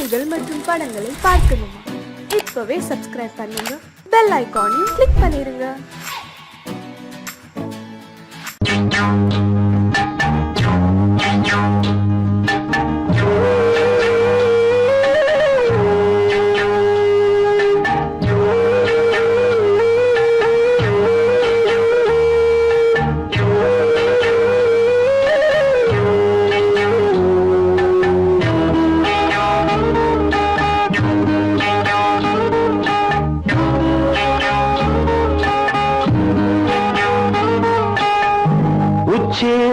செய்திகள் மற்றும் படங்களை பார்க்கணுமா? இப்பவே சப்ஸ்கிரைப் பண்ணுங்க, பெல் ஐகானையும் கிளிக் பண்ணிருங்க.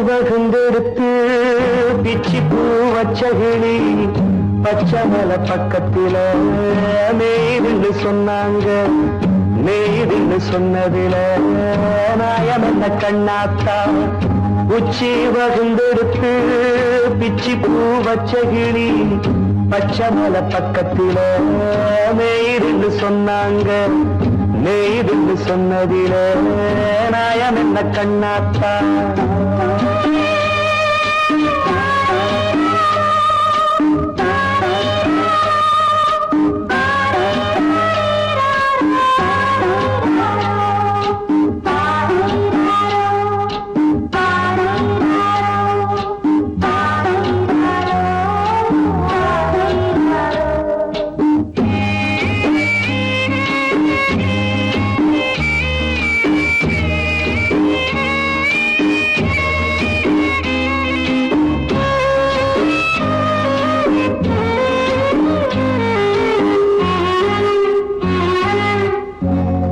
வகுந்தெடுத்து பிச்சி பூ வச்சகிளி பச்சமல பக்கத்தில மேய்துன்னு சொன்னாங்க. மேய்துன்னு சொன்னதில நாயம் என்ன கண்ணாத்தா. உச்சி வகுந்தெடுத்து பிச்சி பூ வச்சகிளி பச்சமல பக்கத்தில மேய்துன்னு சொன்னாங்க. மேய்துன்னு சொன்னதில நாயம் என்ன கண்ணாத்தா.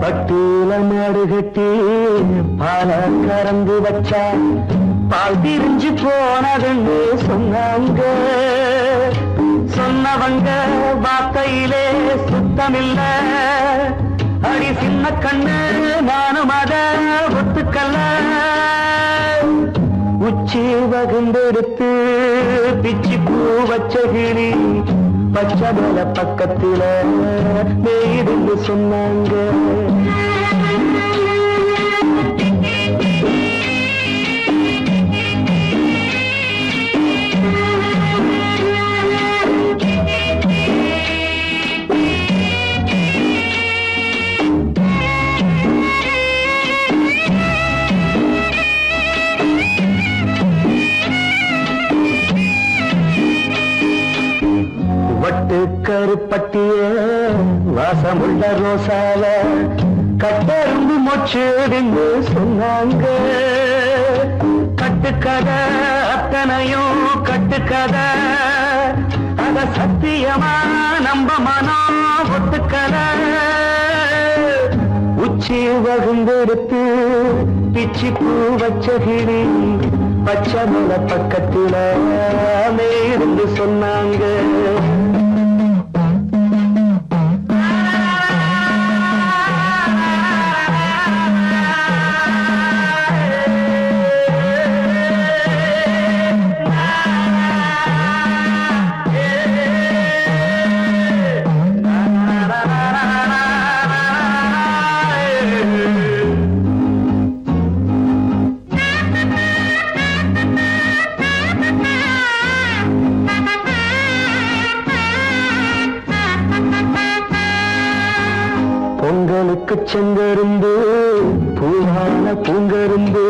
பட்டியல மாடு கட்டி பால கறந்து வச்சா பால் திரிஞ்சு போனதுன்னு சொன்னாங்க. சொன்னவங்க வார்த்தையிலே சுத்தமில்ல. அடி சின்ன கண்ணு நானும் அத ஒத்துக்கல்ல. உச்சி வகுந்தெடுத்து பிச்சி பூ வச்சகிளி பச்சமல பக்கத்தில மேய்துன்னு சொன்னாங்க. வட்டு கருப்பட்டிய வாசமுள்ள ரோசால கட்டெரும்பு மொச்சுடுன்னு சொன்னாங்க. கட்டுக்கதை அத்தனையும் கட்டுக்கதை, அத சத்தியமா நம்ப மனம் ஒத்துக்கதை. உச்சி வகுந்தெடுத்து பிச்சி பூ வச்சகிளி பச்சமல பக்கத்தில மேய்துன்னு சொன்னாங்க. பொங்கலுக்கு செங்கரும்பு பூவான பூங்கரும்பு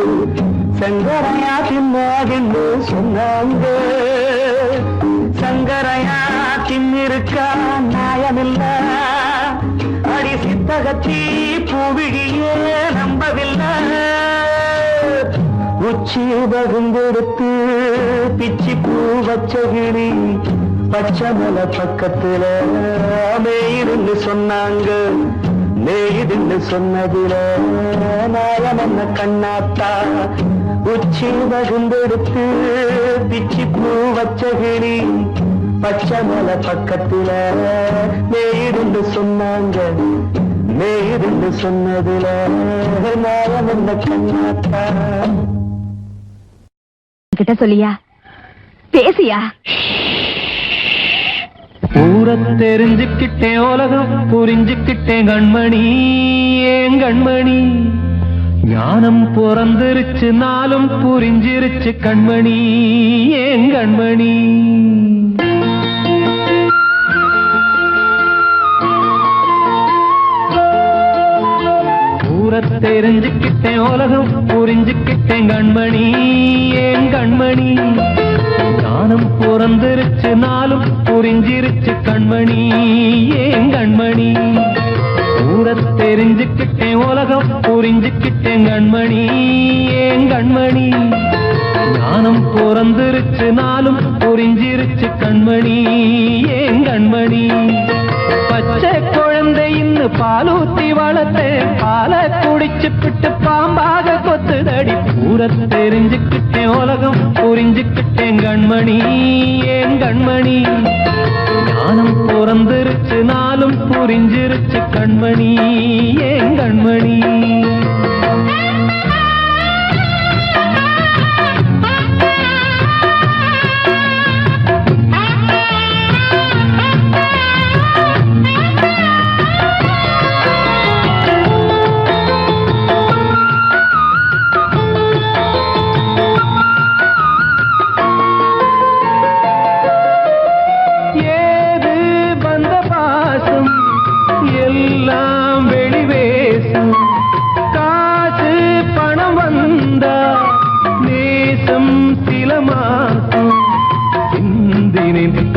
சங்கரையா தின்னாகின்னு சொன்னாங்க. சங்கரையா தின்னிருக்கா நியாயமில்ல. அடி சித்தகத்தி பூவிழியே நம்பவில்லை. உச்சி வகுந்தெடுத்து பிச்சி பூ வச்சகிளி பச்சமல பக்கத்தில மேய்துன்னு சொன்னாங்க. மேய்துன்னு சொன்னதில நாயம் என்ன கண்ணாத்தா. உச்சி வகுந்தெடுத்து பிச்சி பூ வச்சகிளி பச்சமல பக்கத்தில மேய்துன்னு சொன்னாங்க. மேய்துன்னு சொன்னதில நாயம் என்ன கண்ணாத்தா. கிட்ட சொல்லியா பேசியா? ஊரை தெரிஞ்சுக்கிட்டேன், உலகம் புரிஞ்சுக்கிட்டேன் கண்மணி. ஏன் கண்மணி ஞானம் பிறந்திருச்சு, நாளும் புரிஞ்சிருச்சு கண்மணி. ஏன் கண்மணி தெரிஞ்சுக்கிட்டேன் உலகம் புரிஞ்சுக்கிட்டேன் கண்மணி ஏன் கண்மணி ஞானம் பிறந்திருச்சு நாளும் புரிஞ்சிருச்சு கண்மணி ஏன் கண்மணி ஊர தெரிஞ்சுக்கிட்டேன் உலகம் புரிஞ்சுக்கிட்டேன் கண்மணி ஏன் கண்மணி ஞானம் பிறந்திருச்சு நாளும் புரிஞ்சிருச்சு கண்மணி ஏன் கண்மணி பச்சை குழந்தைன்னு பாலூத்தி வளர்த்தேன் பாலை குடிச்சு பிட்டு பாம்பாக கொத்துதடி ஊர தெரிஞ்சுக்கிட்டேன் உலகம் புரிஞ்சுக்கிட்டேன் கண்மணி ஏன் கண்மணி ஞானம் பிறந்திருச்சு நாளும் புரிஞ்சிருச்சு கண்மணி ஏன் கண்மணி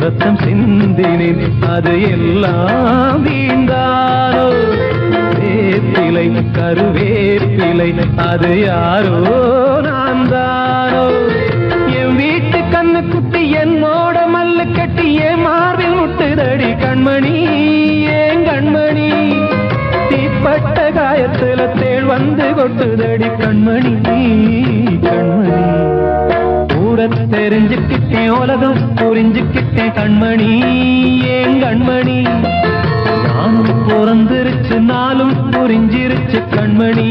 ரத்தம் சிந்தினேன் அது எல்லாம் வீந்தாரோ வேப்பிலை கருவேப்பிலை அது யாரோ நான் தானோ என் வீட்டு கண்ணு குட்டி என்னோட மல்லு கட்டி என் மார்பில் முட்டுதடி கண்மணி ஏன் கண்மணி தீப்பட்ட காயத்துல தேள் வந்து கொட்டுதடி கண்மணி கண்மணி தெரிஞ்சுக்கிட்டேன் உலகம் புரிஞ்சுக்கிட்டேன் கண்மணி ஏன் கண்மணி ஞானம் பிறந்திருச்சு நாளும் புரிஞ்சிருச்சு கண்மணி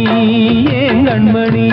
ஏன் கண்மணி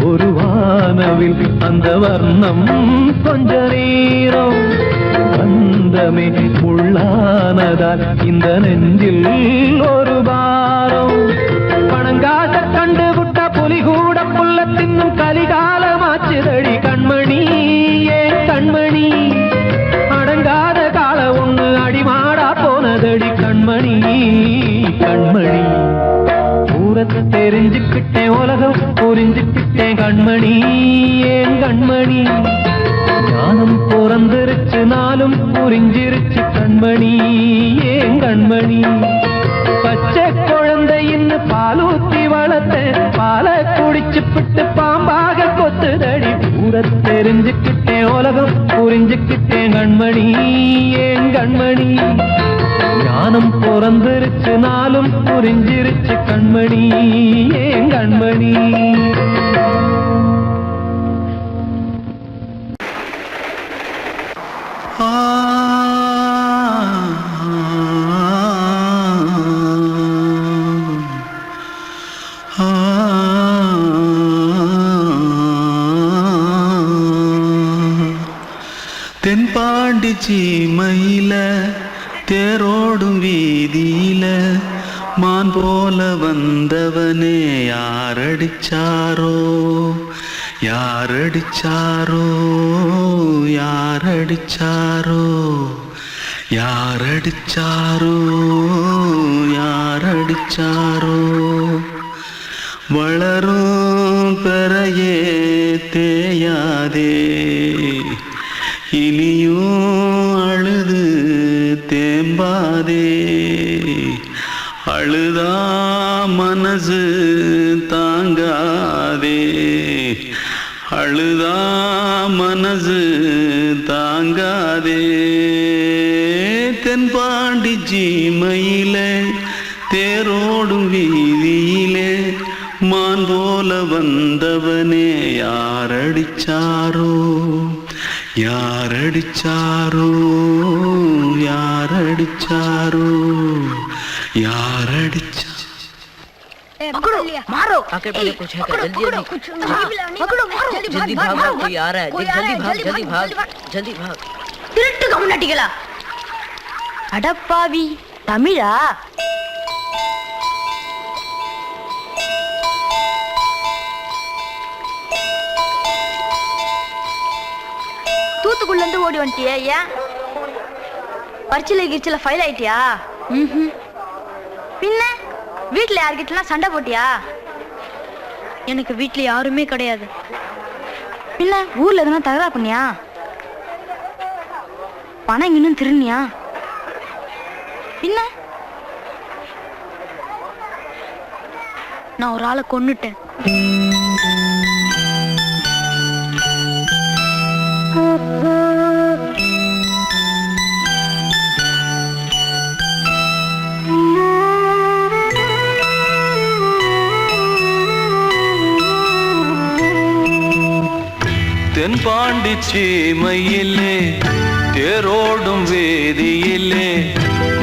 ஒரு வானவில் அந்த வர்ணம் கொஞ்ச நேரம் வந்தமே உள்ளானதால் இந்த நெஞ்சில் ஒரு பாரம் பணங்காச கண்டு விட்ட புலி கூட புல்ல தின்னும் கலிகாலமாச்சுதடி கண்மணி ஏன் கண்மணி அடங்காத கால ஒண்ணு அடிமாடா போனதடி கண்மணி கண்மணி தெரிஞ்சுக்கிட்டேன் உலகம் புரிஞ்சுக்கிட்டேன் கண்மணி ஏன் கண்மணி ஞானம் பிறந்திருச்சு நாளும் புரிஞ்சிருச்சு கண்மணி ஏன் கண்மணி பச்சை குழந்தைன்னு பாலூத்தி வளர்த்தேன் பாலை குடிச்சு பிட்டு பாம்பாக கொத்துதடி ஊர தெரிஞ்சுக்கிட்டேன் உலகம் புரிஞ்சுக்கிட்டேன் கண்மணி ஏன் கண்மணி ஞானம் பிறந்திருச்சு நாளும் புரிஞ்சிருச்சு கண்மணி ஏன் கண்மணி தென்பாண்டி சீமையில தேரோடும் வீதியில மான் போல வந்தவனே யாரடிச்சாரோ யாரடிச்சாரோ யாரடிச்சாரோ யாரடிச்சாரோ யாரடிச்சாரோ வளரும் பெறையே தேயாதே இனியும் அழுது தேம்பாதே அழுதா மனசு தாங்காதே அழுதா மனசு தாங்காதே தென்பாண்டி சீமையிலே தேரோடும் வீதியிலே மான் போல வந்தவனே யாரடிச்சாரோ யாரடிச்சாரோ யாரடிச்சாரோ யாரடிச்சா मारो आके पहले कुछ है क्या जल्दी जल्दी जल्दी भाग भाग कोई आ रहा है जल्दी भाग जल्दी भाग திருட்டு கம்முனட்டிகளா அடப்பாவி தமிழா தூத்துக்குள்ள இருந்து ஓடி வந்துட்டியா ஏன் பரிச்சையில கிரிச்சல ஃபைல் ஆயிட்டியா பின்ன வீட்டுல யார்கிட்டலாம் சண்டை போட்டியா எனக்கு வீட்டுல யாருமே கிடையாது பின்ன ஊர்ல எதுனா தகராறு பண்ணியா பணம் இன்னும் திருநியா பின்ன நான் ஒரு ஆளை கொன்னுட்டேன் தென்பாண்டி சீமையிலே தேரோடும் வேதியிலே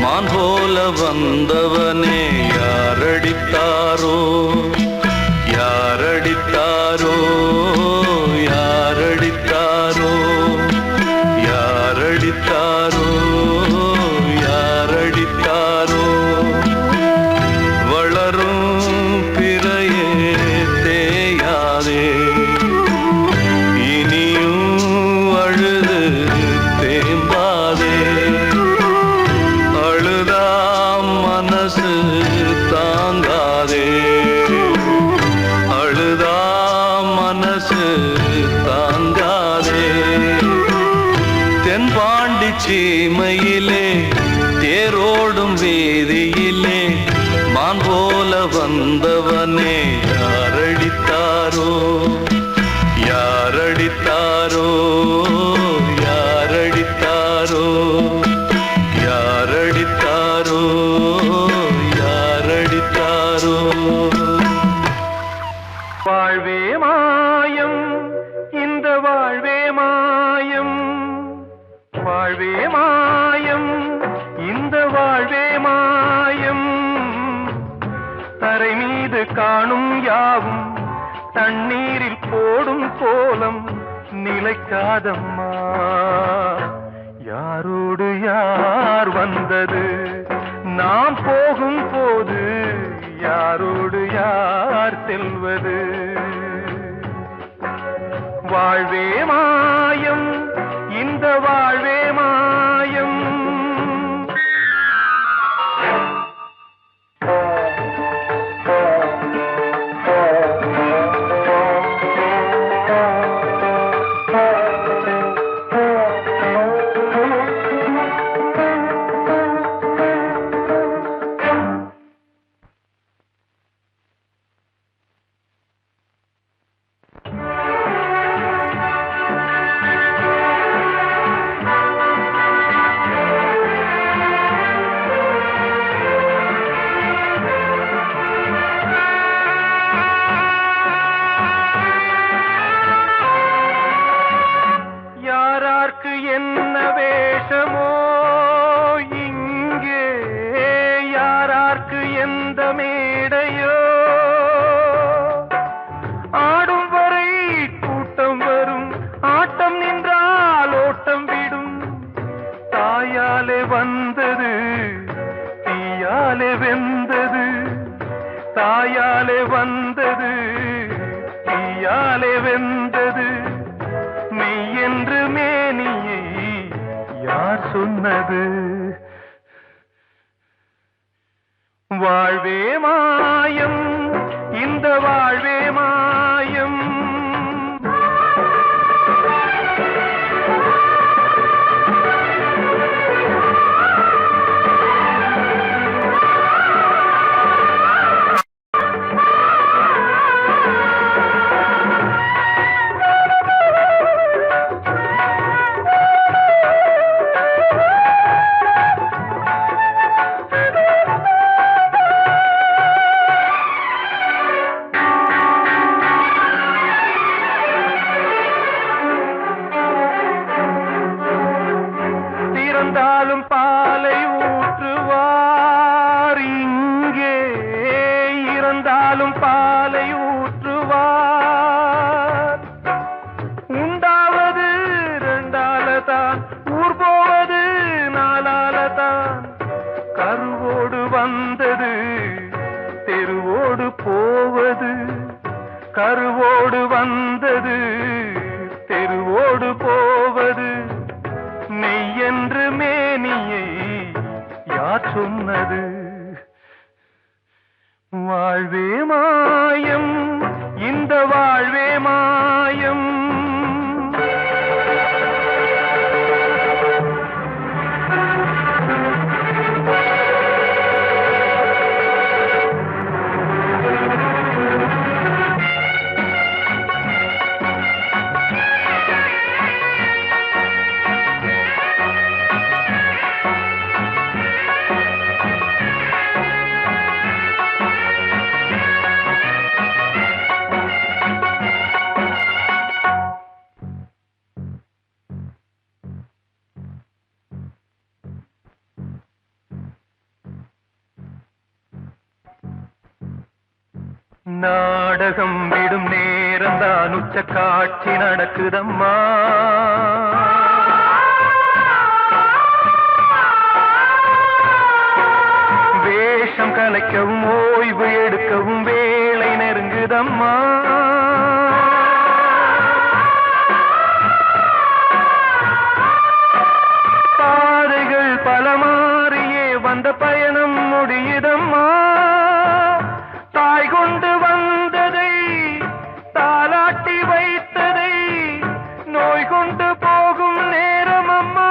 மான் போல வந்தவனே யாரடித்தாரோ யாரடித்தாரோ யாரடித்தாரோ யாரடித்தாரோ யாரடித்தாரோ வளரும் பிறையே தேயாதே தாங்காதே அழுதா மனசு தாங்காதே தென்பாண்டி சீமையிலே தேரோடும் வேதியிலே மான் போல வந்தவனே யாரடித்தாரோ யாரடித்தாரோ யாரடித்தாரோ யாரடித்தாரோ யாரடித்தாரோ வாழ்வே மாயம் இந்த வாழ்வே மாயம் வாழ்வே மாயம் இந்த வாழ்வே மாயம் தரை மீது காணும் யாவும் தண்ணீரில் போடும் கோலம் நிலைக்காதம்மா யாரோடு யார் வந்தது நாம் போகும் போது யாரோடு யார் செல்வது வாழ்வே மாயம் இந்த வாழ்வே மாயம் என்ன வேஷமோ இங்கே யாரார்க்கு எந்த மேடையோ ஆடும் வரை கூட்டம் வரும் ஆட்டம் நின்றால் ஓட்டம் விடும் தாயாலே வந்தது தீயாலே வெந்தது தாயாலே வந்தது தீயாலே வெந்தது மெய் என்று மேனியை யார் சொன்னது வாழ்வே மாயம் இந்த வாழ்வே மாயம் மாயம் நாடகம் விடும் நேரம்தான் உச்ச காட்சி நடக்குதம்மா வேஷம் கலைக்கவும் ஓய்வு எடுக்கவும் வேலை நெருங்குதம்மா பாதைகள் பல மாறியே வந்த பயணம் முடியுதம்மா தாய் கொண்டு வந்ததை தாலாட்டி வைத்ததை நோய் கொண்டு போகும் நேரம் அம்மா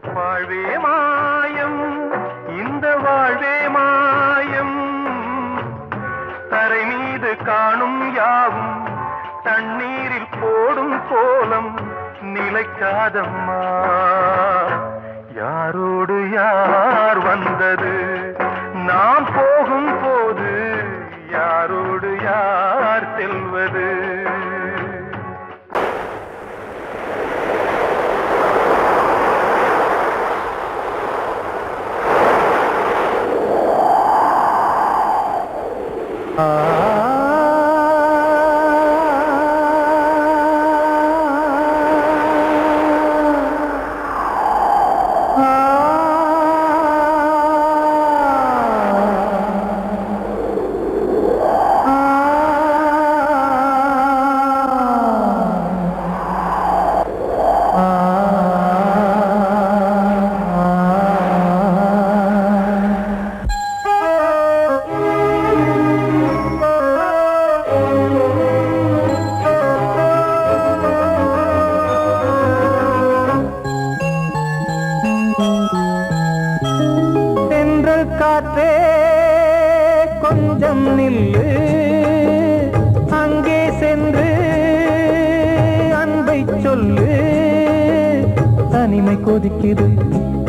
வாழ்வே மாயம் இந்த வாழ்வே மாயம் தரை மீது காணும் யாவும் தண்ணீரில் போடும் கோலம் நிலைக்காதம்மா யாரோடு யார் வந்தது நாம் போகும் போது யாரோடு யார் செல்வது காற்றே கொஞ்சம் நில்லு அங்கே சென்று அன்பை சொல்லு தனிமை கொதிக்குது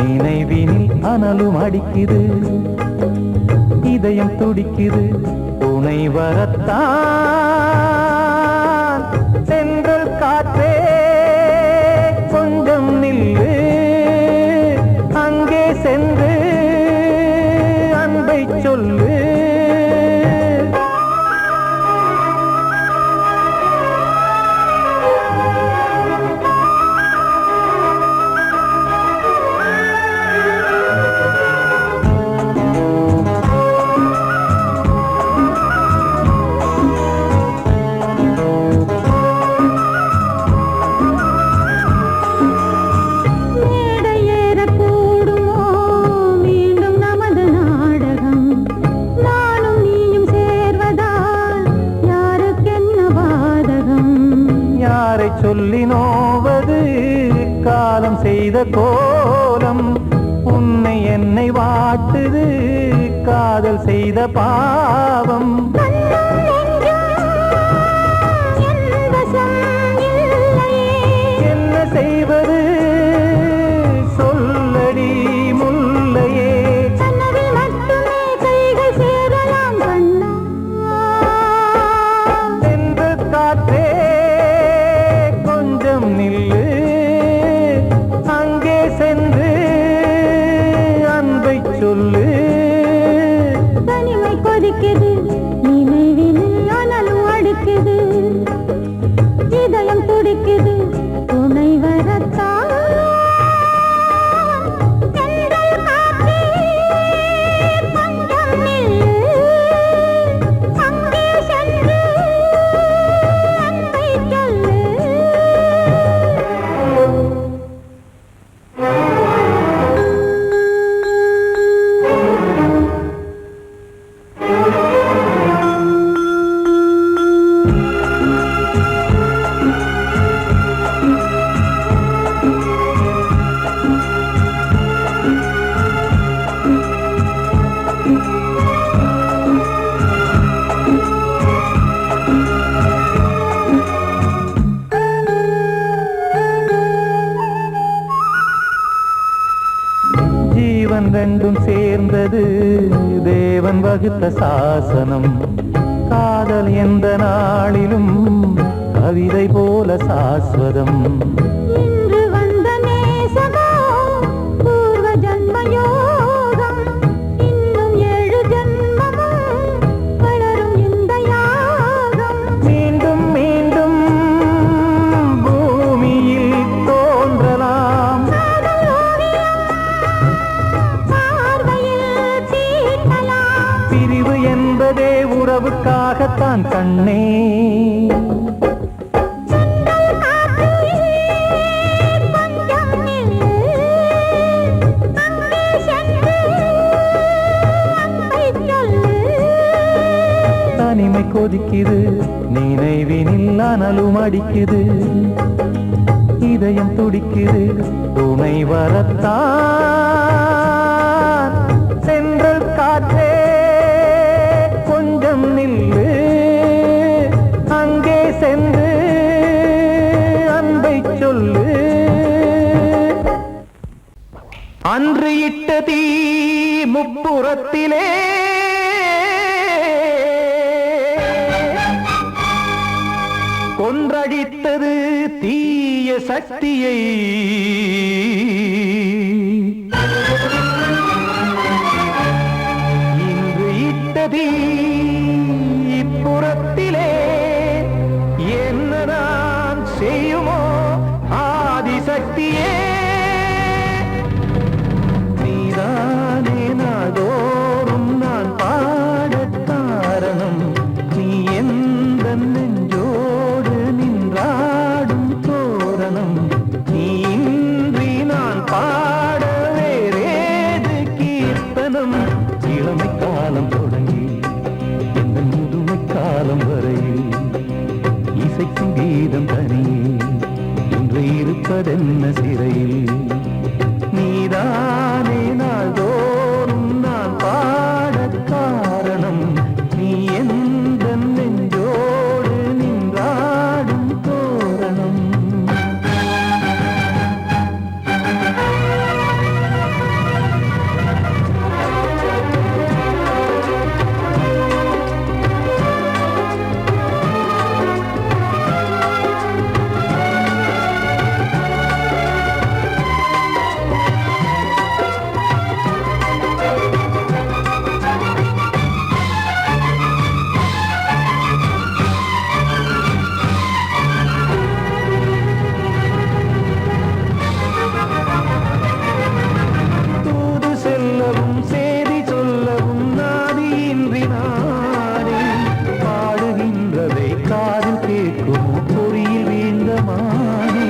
நினைவினில் அனலும் அடிக்குது இதயம் துடிக்குது துணை வரத்தான் சென்றல் காற்றே கொஞ்சம் நில்லு அங்கே சென்று அன்பை சொல்லு சொல்லி நோவது காலம் செய்த கோலம். உன்னை என்னை வாட்டுது காதல் செய்த பாவம். என்ன செய்வது சொல்லடி முல்லையே. சென்று காற்றே கொஞ்சம் நில்லு, அங்கே சென்று அன்பை சொல்லு. தனிமை கொதிக்குது நினைவினில் ஆனாலும் அடிக்குது, இதயம் துடிக்குது துணை வரத்தான். தென்றல் காற்றே கொஞ்சம் நில்லு, அங்கே சென்று அன்பை சொல்லு. ஜீவன் ரெண்டும் சேர்ந்தது தேவன் வகுத்த சாசனம். காதல் எந்த நாளிலும் கவிதை போல சாஸ்வதம். இன்று வந்த நேசமோ பூர்வ ஜன்ம யோகம், இன்னும் 7 ஜன்மமும் வளரும் இந்த யாகம். மீண்டும் மீண்டும் பூமியில் தோன்றலாம். காதல் ஓவியம் பார்வையில் தீட்டலாம். பிரிவு என்பதே உறவுக்காகத்தான் கண்ணே. தென்றல் காற்றே கொஞ்சம் நில்லு, அங்கே சென்று அன்பை சொல்லு. தனிமை கொதிக்குது நினைவினில் அனலும் அடிக்குது, இதயம் துடிக்குது துணை வரத்தான். சென்றல் காற்றே கொஞ்சம் நில்லு, அங்கே சென்று அன்பை சொல்லு. அன்று இட்ட தீ முப்புறத்திலே கொன்றடித்தது தீய சக்தியை. இன்று இட்டதி இப்புறத்திலே என்ன நான் செய்யுமோ ஆதிசக்தியே. நீதானே நாள்தோறும் நான் பாடக் காரணம், நீ எந்த நெஞ்சோடு நின்றாடும் தோரணம். நீ இன்றி நான் பாட வேறேது கீர்த்தனம். இளமை காலம் தொடங்கி இந்த முதுமை காலம் வரையில் இசைக்கும் கீதம் தனியே இன்று இருப்பதென்ன சிறையில். நீதானே நாள்தோறும் நான் பாடக் காரணம், நீ எந்த நெஞ்சோடு நின்றாடும் தோரணம். தூது செல்லவும் சேதி சொல்லவும் நாதியின்றி நானே பாடுகின்றதை காதில் கேட்கும் பொறியில் வீழ்ந்த மானே.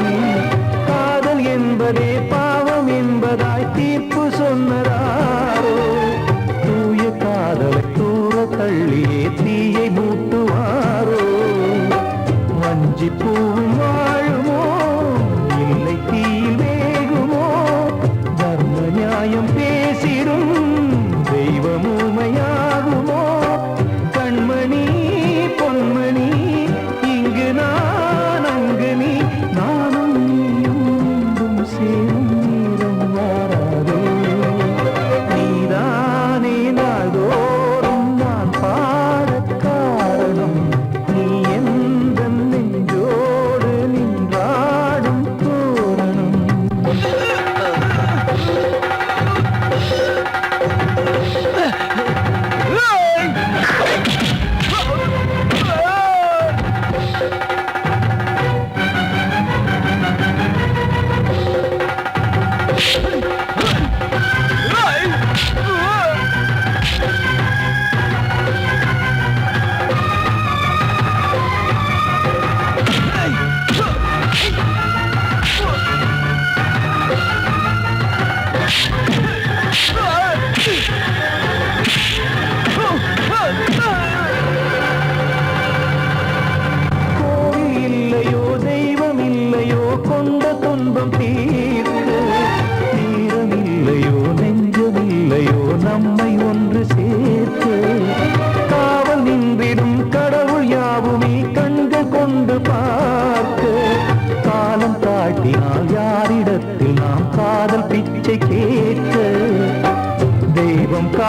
காதல் என்பதே பாவம் என்பதாய் தீர்ப்பு சொன்னதாரோ, தூய காதலை தூர தள்ளியே தீயை மூட்டுவாரோ. வஞ்சிப்பூவும் வாழும்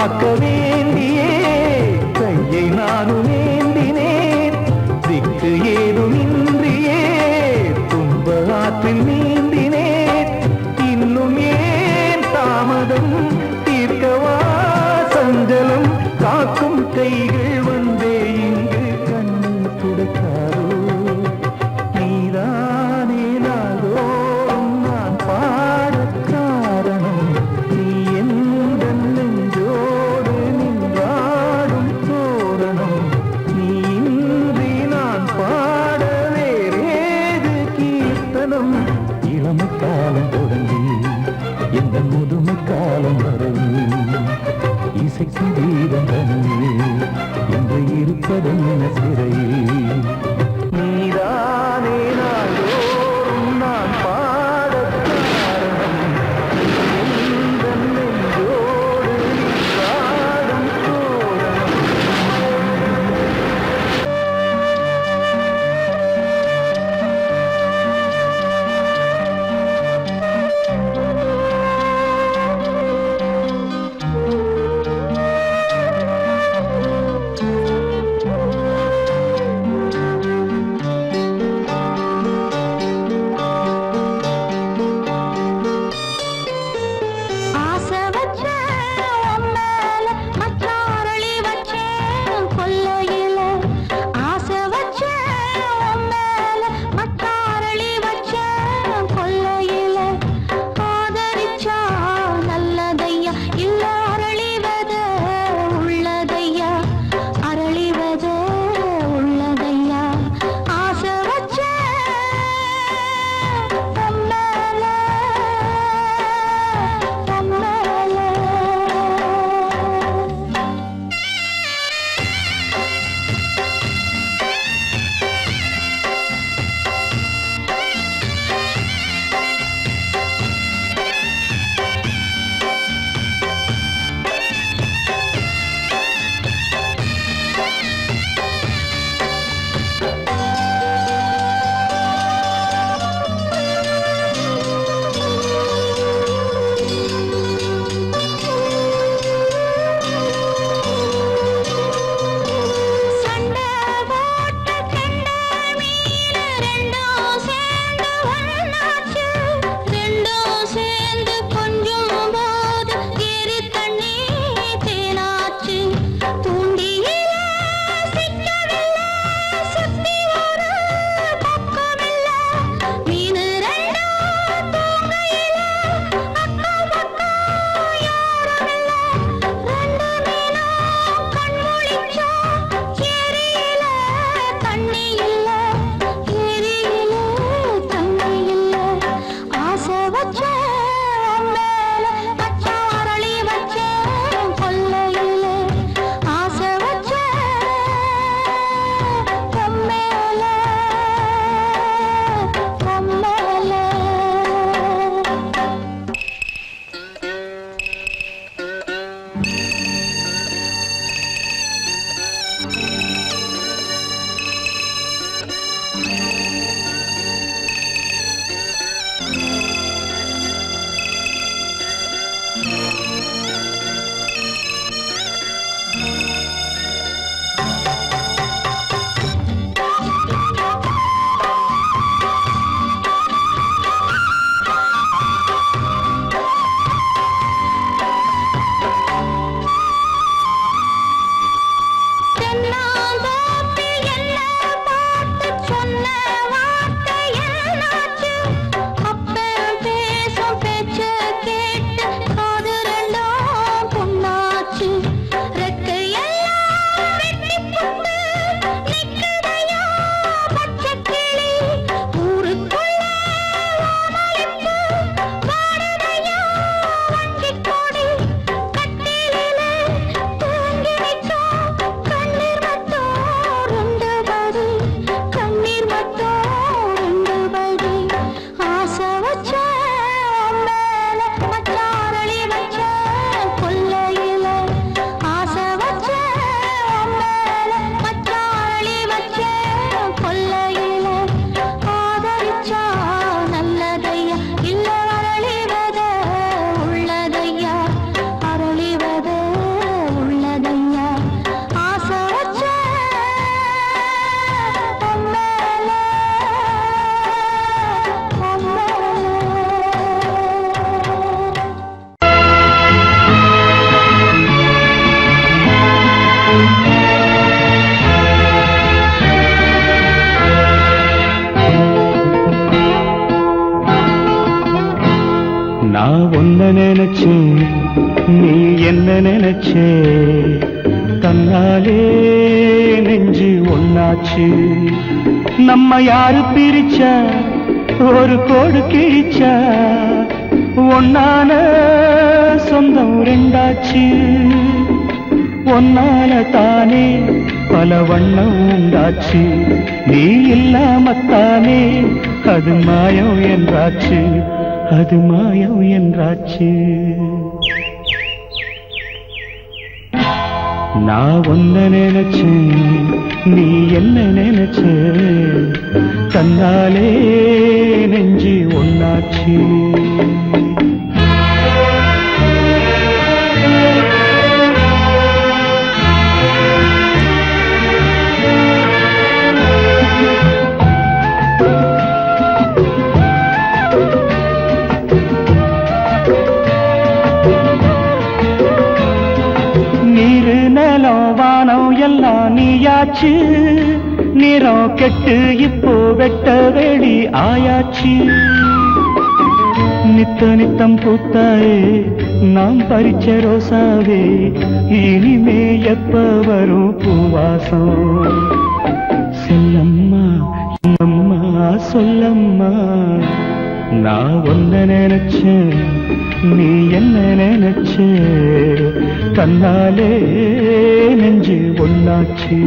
காக்க வேண்டியே கையை நானும் ஏந்தினேன் திக்கு ஏதுமின்றியே துன்ப ஆற்றில் நீந்தினேன் இன்னும் ஏன் தாமதம் தீர்க்கவா சஞ்சலம் காக்கும் கைகள் வந்தே இங்கு கண்ணீர் துடைக்காரோ நீதானே நாளோறும் நான் பாடக் காரணம் நீ எந்த நெஞ்சோடு நின்றாடும் தோரணம் நீ இன்றி நான் பாட வேறேது கீர்த்தனம் இளமை காலம் தொடங்கி எந்த முதுமை காலம் வரையில் இசைக்கு வீதம் தனியே என்று இருப்பதென்ன சிறையில் நீதானே நாளோறும் நான் பாடக் காரணம் எந்த நெஞ்சோடு நின்றாடும் தோரணம் நினைச்சே நீ என்ன நினைச்சே தன்னாலே நெஞ்சு ஒன்னாச்சு நம்ம யாரு பிரிச்சா ஒரு கோடு கிழிச்சா ஒன்னான சொந்தம் ரெண்டாச்சு ஒன்னால தானே பல வண்ணம் உண்டாச்சு நீ இல்லாமத்தானே அது மாயம் என்றாச்சு அது மாயம் என்றாச்சு நான் ஒன்ன நினைச்சேன் நீ என்ன நினைச்ச தன்னாலே நெஞ்சு ஒன்னாச்சு எல்லாம் நீயாச்சு நிறம் கெட்டு இப்போ வெட்ட வெளி ஆயாச்சு நித்த நித்தம் பூத்தாயே நாம் பறிச்ச ரோசாவே இனிமே எப்ப வரும் பூவாசம் செல்லம்மா அம்மா சொல்லம்மா நான் ஒன்ன நினைச்சேன் நீ என்ன நினைச்ச தன்னாலே நெஞ்சு ஒன்னாச்சு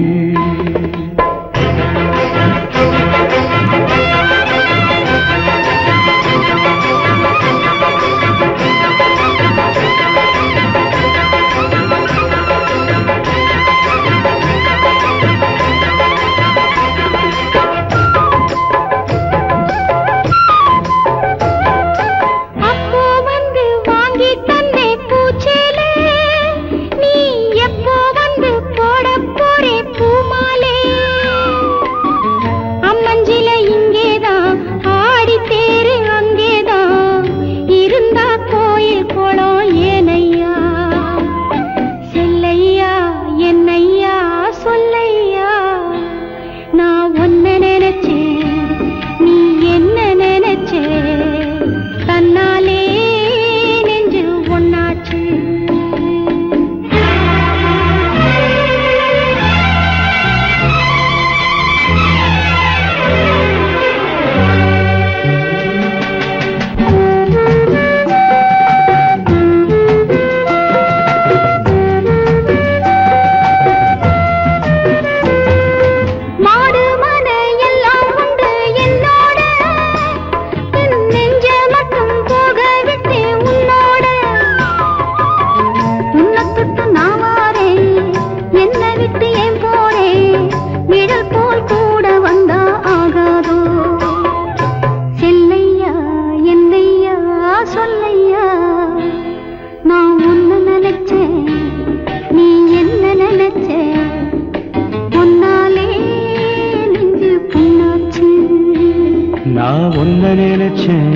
நான் ஒன்ன நினைச்சேன்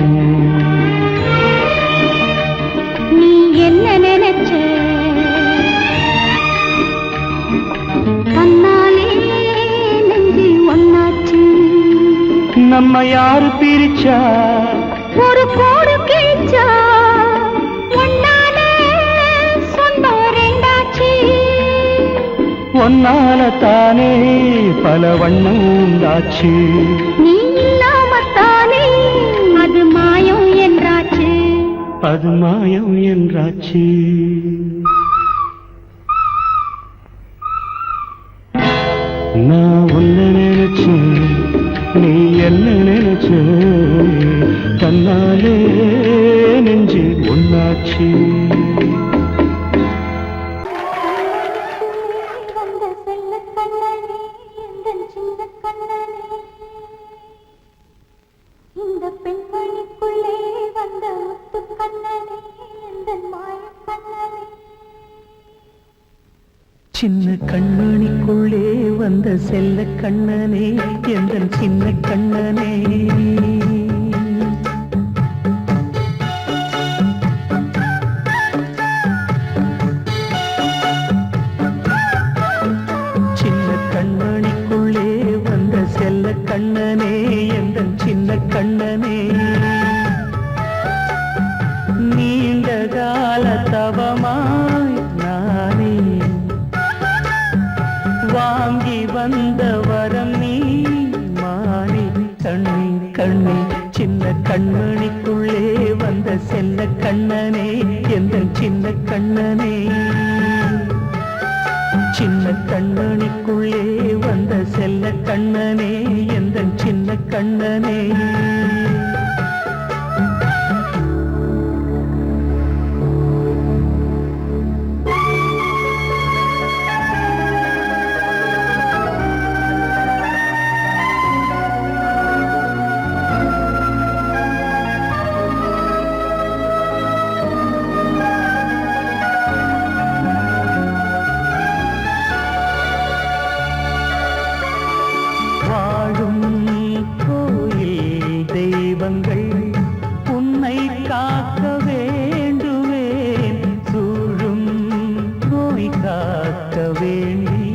நீ என்ன நினைச்ச தன்னாலே நெஞ்சு ஒன்னாச்சு நம்ம யாரு பிரிச்சா ஒரு கோடு கிழிச்சா ஒன்னாலே சொந்தம் ரெண்டாச்சு ஒன்னால தானே பல வண்ணம் உண்டாச்சு நீ இல்லாமத்தானே அது மாயம் என்றாச்சு அது மாயம் என்றாச்சு நான் ஒன்ன நினைச்சேன் நீ என்ன நினைச்ச தன்னாலே நெஞ்சு ஒன்னாச்சு இந்த பெண்மணிக்குள்ளே வந்த முத்து கண்ணனே இந்த மாய கண்ணனே சின்ன கண்மணிக்குள்ளே வந்த செல்ல கண்ணனே எந்தன் சின்ன கண்ணனே சின்ன கண்மணிக்குள்ளே வந்த செல்ல கண்ணனே எந்தன் சின்ன கண்ணனே நீண்ட வந்த வரம் நீ மானே கண்ணே கண்ணே சின்ன கண்மணிக்குள்ளே வந்த செல்ல கண்ணனே எந்தன் சின்ன கண்ணனே சின்ன கண்மணிக்குள்ளே வந்த செல்ல கண்ணனே எந்தன் சின்ன கண்ணனே உன்னை காக்க வேண்டுவேன் சூழும் நோய் காக்க வேண்டி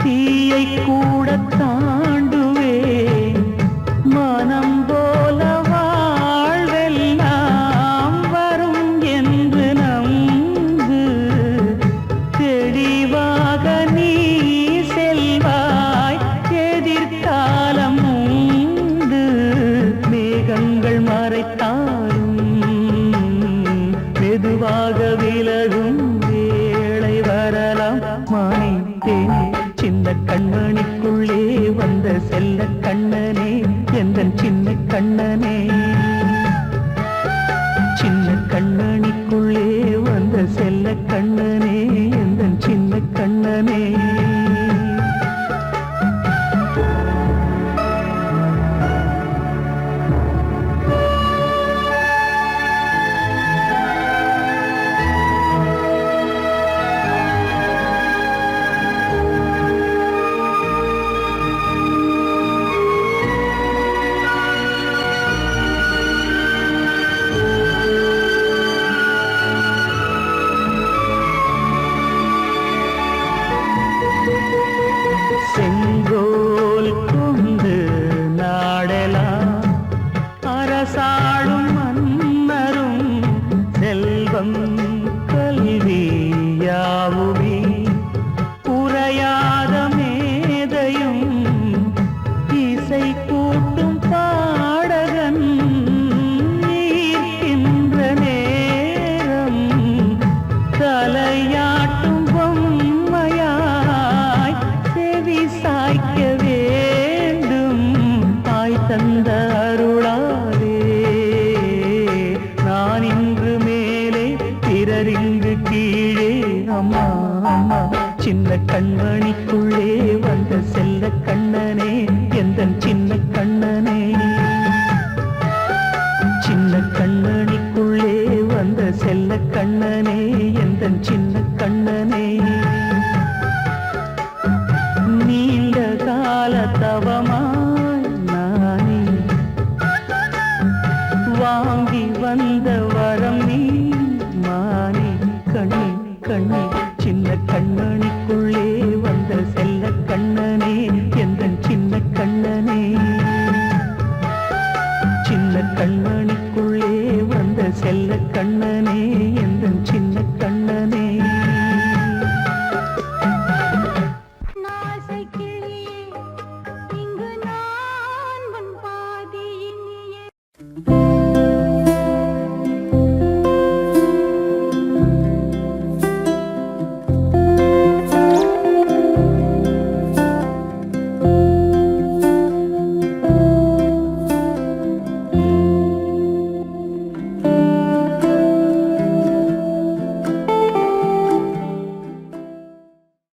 தீயை கூட தாண்டுவேன் மனம் போல வாழ்வெல்லாம் வரும் என்று நம்பு தெளிவாக நீ செல்வாய் எதிர்காலம் மேகங்கள் மறைத்தாலும் மெதுவாக விலகும் வேளை வரலாம் மானே தேனே சின்ன கண்மணிக்குள்ளே வந்த செல்ல கண்ணனே எந்தன் சின்ன கண்ணனே சின்ன கண்மணிக்குள்ளே வந்த செல்ல கண்ணனே எந்தன் சின்ன கண்ணனே செங்கோல் கொண்டு நாடலாம் அரசாளும் மன்னரும் செல்வம் கல்வி யாவுமே உரையாத மேதையும் இசை கூட்டும் பாடகன் ஈர்க்கின்ற நேரம் தலையாட்டும் பொம்மையாய் செவி சாய்க்க வேண்டும் தாய் தந்த அருளாலே நான் இன்று மேலே பிறர் இங்கு கீழே அம்மா அம்மா சின்ன கண்மணிக்கு